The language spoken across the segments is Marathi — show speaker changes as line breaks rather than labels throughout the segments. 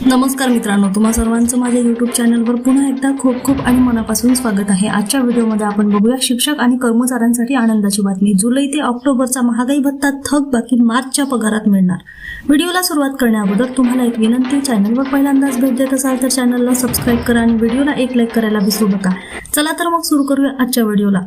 नमस्कार मित्रांनो, तुम्हा सर्वांचं माझ्या YouTube चॅनलवर पुन्हा एकदा खूप खूप आणि मनापासून स्वागत आहे। आजच्या व्हिडिओमध्ये आपण बघूया शिक्षक आणि कर्मचाऱ्यांसाठी आनंदाची बातमी। जुलै ते ऑक्टोबरचा महागाई भत्ता थकबाकी मार्चच्या पगारात मिळणार। व्हिडिओला सुरुवात करण्याअगोदर तुम्हाला एक विनंती, चॅनलवर पहिल्यांदाच भेट देत असाल तर चॅनलला सबस्क्राइब करा आणि व्हिडिओला एक लाईक करायला विसरू नका। चला तर मग सुरू करूया आजच्या व्हिडिओला।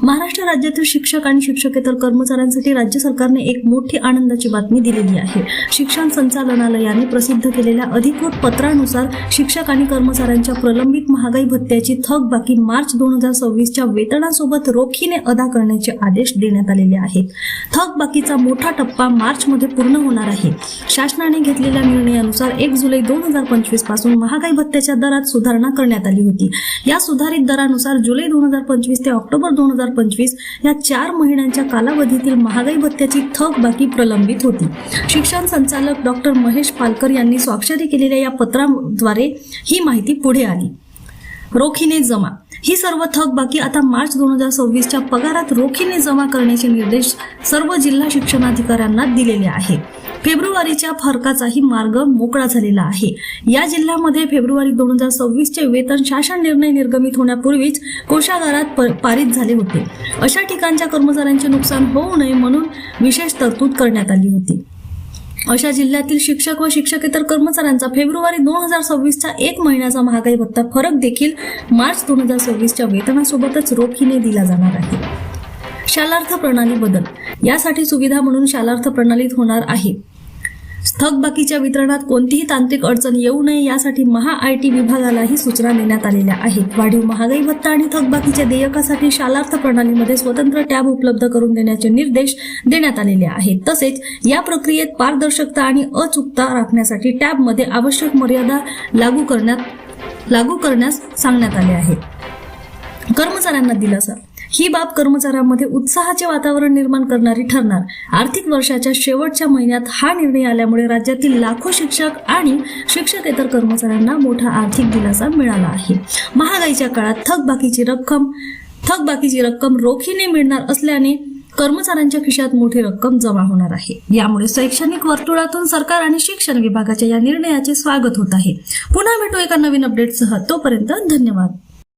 महाराष्ट्र राज्यातील शिक्षक आणि शिक्षकेतर कर्मचाऱ्यांसाठी राज्य सरकारने एक मोठी आनंदाची बातमी दिलेली आहे। शिक्षण संचालनालयाने प्रसिद्ध केलेल्या अधिकृत पत्रानुसार शिक्षक आणि कर्मचाऱ्यांच्या प्रलंबित महागाई भत्त्याची थकबाकी मार्च 2026 च्या वेतनासोबत रोखीने अदा करण्याचे आदेश देण्यात आलेले आहेत। थकबाकीचा मोठा टप्पा मार्च मध्ये पूर्ण होणार आहे। शासनाने घेतलेल्या निर्णयानुसार 1 जुलै 2025 पासून महागाई भत्त्याच्या दरात सुधारणा करण्यात आली होती। या सुधारित दरानुसार जुलै 2025 ते ऑक्टोबर 2025 या 4 महिन्यांच्या कालावधीतील महागाई भत्त्याची थकबाकी प्रलंबित होती। शिक्षण संचालक डॉक्टर महेश पालकर यांनी स्वाक्षरी केलेल्या या पत्राद्वारे ही माहिती पुढे आली। रोखीने जमा ही सर्व थकबाकी आता मार्च 2026 च्या पगारात रोखीने जमा करण्याचे निर्देश सर्व जिल्हा शिक्षणाधिकाऱ्यांना दिलेले आहेत। फेब्रुवारीच्या फरकाचाही मार्ग मोकळा झालेला आहे। या जिल्ह्यामध्ये फेब्रुवारी 2026 चे वेतन शासन निर्णय निर्गमित होण्यापूर्वीच कोषागारात पारित झाले होते। अशा ठिकाणच्या कर्मचाऱ्यांचे नुकसान होऊ नये म्हणून विशेष तरतूद करण्यात आली होती। अशा जिल्ह्यातील शिक्षक व शिक्षकेतर कर्मचाऱ्यांचा फेब्रुवारी 2026 चा 1 महिन्याचा महागाई भत्ता फरक देखील मार्च 2026 च्या वेतनासोबतच रोखीने दिला जाणार आहे। शालार्थ प्रणाली बदल यासाठी सुविधा म्हणून शालार्थ प्रणालीत होणार आहे। थकबाकीच्या वितरणात कोणतीही तांत्रिक अडचण येऊ नये यासाठी महा-आय-टी विभागालाही सूचना देण्यात आलेल्या आहेत। वाढीव महागाई भत्ता आणि थकबाकीच्या देयकासाठी शालार्थ प्रणालीमध्ये स्वतंत्र टॅब उपलब्ध करून देण्याचे निर्देश देण्यात आलेले आहेत। तसेच या प्रक्रियेत पारदर्शकता आणि अचूकता राखण्यासाठी टॅबमध्ये आवश्यक मर्यादा लागू करण्यास सांगण्यात आले आहे। कर्मचाऱ्यांना दिलासा ही बाब कर्मचाऱ्यांमध्ये उत्साहाचे वातावरण निर्माण करणारी ठरणार। आर्थिक वर्षाच्या शेवटच्या महिन्यात हा निर्णय आल्यामुळे राज्यातील लाखो शिक्षक आणि शिक्षकेतर कर्मचाऱ्यांना मोठा आर्थिक दिलासा मिळाला आहे। महागाईच्या काळात थकबाकीची रक्कम रोखीने मिळणार असल्याने कर्मचाऱ्यांच्या खिशात मोठी रक्कम जमा होणार आहे। यामुळे शैक्षणिक वर्तुळातून सरकार आणि शिक्षण विभागाच्या या निर्णयाचे स्वागत होत आहे। पुन्हा भेटू एका नवीन अपडेटसह, तोपर्यंत धन्यवाद।